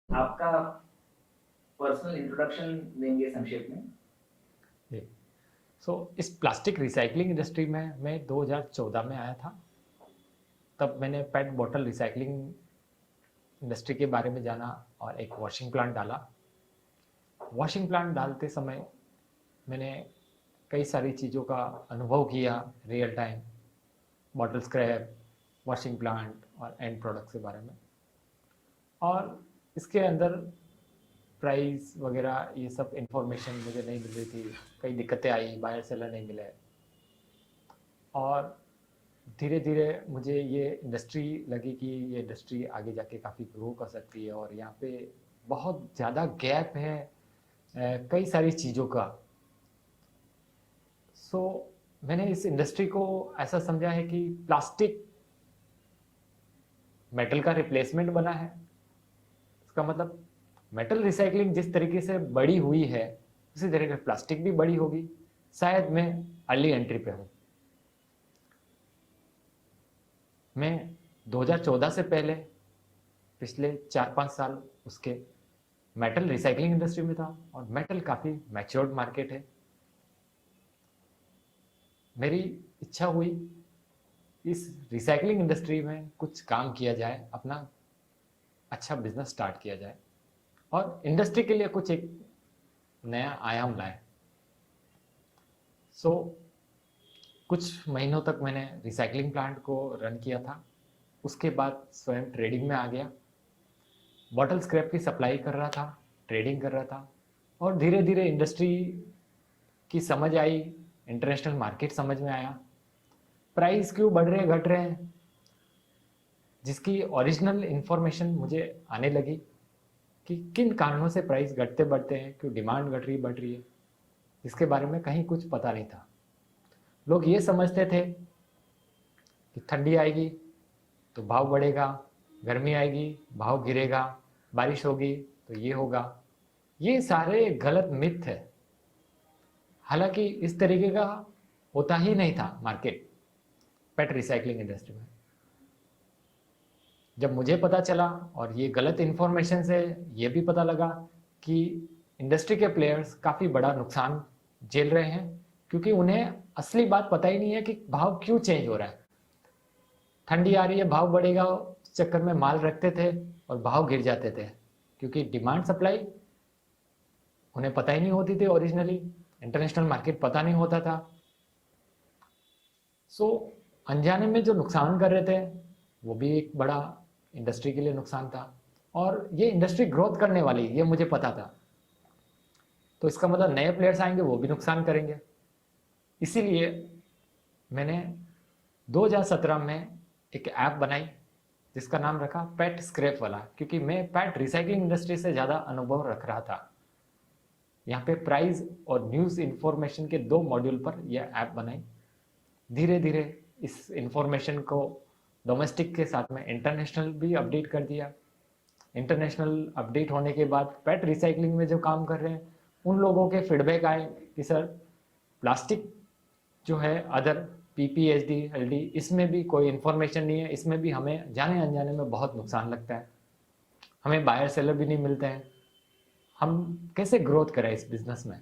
आपका personal introduction देंगे संक्षेप में। जी। इस प्लास्टिक रिसाइकलिंग इंडस्ट्री में मैं 2014 में आया था। तब मैंने पेट बॉटल रिसाइकलिंग इंडस्ट्री के बारे में जाना और एक वॉशिंग प्लांट डाला। वॉशिंग प्लांट डालते समय मैंने कई सारी चीज़ों का अनुभव किया, real time, bottle scrap, washing plant और एंड प्रोडक्ट्स के बारे में। और इसके अंदर प्राइस वगैरह ये सब इंफॉर्मेशन मुझे नहीं मिल रही थी, कई दिक्कतें आई, बायर सेलर नहीं मिले। और धीरे धीरे मुझे ये इंडस्ट्री लगी कि ये इंडस्ट्री आगे जाके काफ़ी ग्रो कर सकती है और यहाँ पे बहुत ज़्यादा गैप है कई सारी चीज़ों का। सो मैंने इस इंडस्ट्री को ऐसा समझा है कि प्लास्टिक मेटल का रिप्लेसमेंट बना है। इसका मतलब मेटल रिसाइकलिंग जिस तरीके से बड़ी हुई है उसी तरीके से प्लास्टिक भी बड़ी होगी। शायद मैं अर्ली एंट्री पे हूँ। मैं 2014 से पहले पिछले 4-5 साल उसके मेटल रिसाइकलिंग इंडस्ट्री में था और मेटल काफ़ी मैच्योर्ड मार्केट है। मेरी इच्छा हुई इस रिसाइकलिंग इंडस्ट्री में कुछ काम किया जाए, अपना अच्छा बिजनेस स्टार्ट किया जाए और इंडस्ट्री के लिए कुछ एक नया आयाम लाए। सो कुछ महीनों तक मैंने रिसाइकलिंग प्लांट को रन किया था। उसके बाद स्वयं ट्रेडिंग में आ गया, बॉटल स्क्रैप की सप्लाई कर रहा था, ट्रेडिंग कर रहा था। और धीरे धीरे इंडस्ट्री की समझ आई, इंटरनेशनल मार्केट समझ में आया, प्राइस क्यों बढ़ रहे घट रहे हैं, जिसकी ओरिजिनल इन्फॉर्मेशन मुझे आने लगी कि किन कारणों से प्राइस घटते बढ़ते हैं, क्यों डिमांड घट रही बढ़ रही है, जिसके बारे में कहीं कुछ पता नहीं था। लोग ये समझते थे कि ठंडी आएगी तो भाव बढ़ेगा, गर्मी आएगी भाव गिरेगा, बारिश होगी तो ये होगा। ये सारे गलत मिथ है। हालांकि इस तरीके का होता ही नहीं था मार्केट पेट रिसाइकलिंग इंडस्ट्री में। जब मुझे पता चला और ये गलत इन्फॉर्मेशन से ये भी पता लगा कि इंडस्ट्री के प्लेयर्स काफ़ी बड़ा नुकसान झेल रहे हैं, क्योंकि उन्हें असली बात पता ही नहीं है कि भाव क्यों चेंज हो रहा है। ठंडी आ रही है भाव बढ़ेगा, उस चक्कर में माल रखते थे और भाव गिर जाते थे, क्योंकि डिमांड सप्लाई उन्हें पता ही नहीं होती थी। ओरिजिनली इंटरनेशनल मार्केट पता नहीं होता था। सो अनजाने में जो नुकसान कर रहे थे वो भी एक बड़ा इंडस्ट्री के लिए नुकसान था। और ये इंडस्ट्री ग्रोथ करने वाली, ये मुझे पता था। तो इसका मतलब नए प्लेयर्स आएंगे, वो भी नुकसान करेंगे। इसीलिए मैंने 2017 में एक ऐप बनाई जिसका नाम रखा पेट स्क्रैप वाला, क्योंकि मैं पेट रिसाइकलिंग इंडस्ट्री से ज़्यादा अनुभव रख रहा था। यहाँ पे प्राइस और न्यूज़ इन्फॉर्मेशन के 2 मॉड्यूल पर यह ऐप बनाई। धीरे धीरे इस इन्फॉर्मेशन को डोमेस्टिक के साथ में इंटरनेशनल भी अपडेट कर दिया। इंटरनेशनल अपडेट होने के बाद पेट रिसाइकलिंग में जो काम कर रहे हैं उन लोगों के फीडबैक आए कि सर प्लास्टिक जो है अदर पीपीएचडी एलडी इसमें भी कोई इन्फॉर्मेशन नहीं है, इसमें भी हमें जाने अनजाने में बहुत नुकसान लगता है, हमें बायर सेलर भी नहीं मिलते हैं, हम कैसे ग्रोथ करें इस बिजनेस में।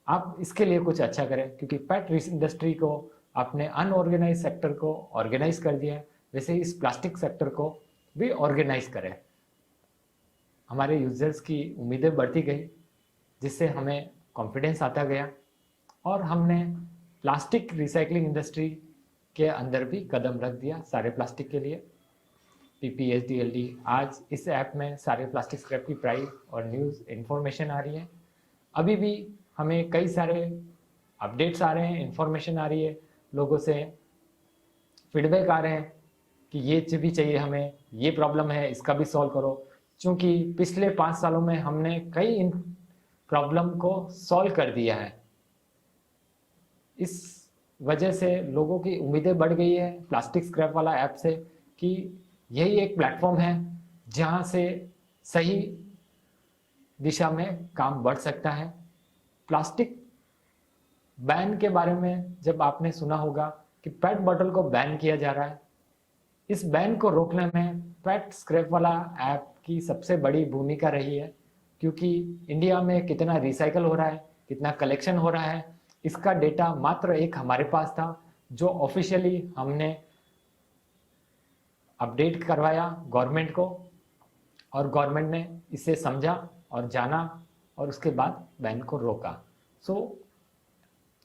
आप इसके लिए कुछ अच्छा करें, क्योंकि पेट इंडस्ट्री को आपने अनऑर्गेनाइज सेक्टर को ऑर्गेनाइज कर दिया है, वैसे ही इस प्लास्टिक सेक्टर को भी ऑर्गेनाइज करें। हमारे यूजर्स की उम्मीदें बढ़ती गई, जिससे हमें कॉन्फिडेंस आता गया और हमने प्लास्टिक रिसाइकलिंग इंडस्ट्री के अंदर भी कदम रख दिया सारे प्लास्टिक के लिए। पीपीएचडीएलडी आज इस ऐप में सारे प्लास्टिक स्क्रैप की प्राइस और न्यूज़ इन्फॉर्मेशन आ रही है। अभी भी हमें कई सारे अपडेट्स आ रहे हैं, इन्फॉर्मेशन आ रही है, लोगों से फीडबैक आ रहे हैं कि ये भी चाहिए हमें, ये प्रॉब्लम है इसका भी सॉल्व करो। क्योंकि पिछले 5 सालों में हमने कई इन प्रॉब्लम को सॉल्व कर दिया है। इस वजह से लोगों की उम्मीदें बढ़ गई है प्लास्टिक स्क्रैप वाला ऐप से, कि यही एक प्लेटफॉर्म है जहां से सही दिशा में काम बढ़ सकता है। प्लास्टिक बैन के बारे में जब आपने सुना होगा कि पेट बॉटल को बैन किया जा रहा है, इस बैन को रोकने में पैट स्क्रैप वाला ऐप की सबसे बड़ी भूमिका रही है, क्योंकि इंडिया में कितना रिसाइकल हो रहा है, कितना कलेक्शन हो रहा है, इसका डेटा मात्र एक हमारे पास था, जो ऑफिशियली हमने अपडेट करवाया गवर्नमेंट को, और गवर्नमेंट ने इसे समझा और जाना और उसके बाद बैन को रोका। सो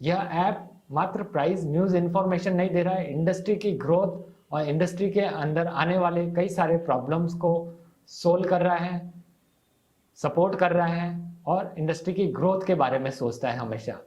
यह ऐप मात्र प्राइस न्यूज़ इन्फॉर्मेशन नहीं दे रहा है, इंडस्ट्री की ग्रोथ और इंडस्ट्री के अंदर आने वाले कई सारे प्रॉब्लम्स को सोल्व कर रहा है, सपोर्ट कर रहा है और इंडस्ट्री की ग्रोथ के बारे में सोचता है हमेशा।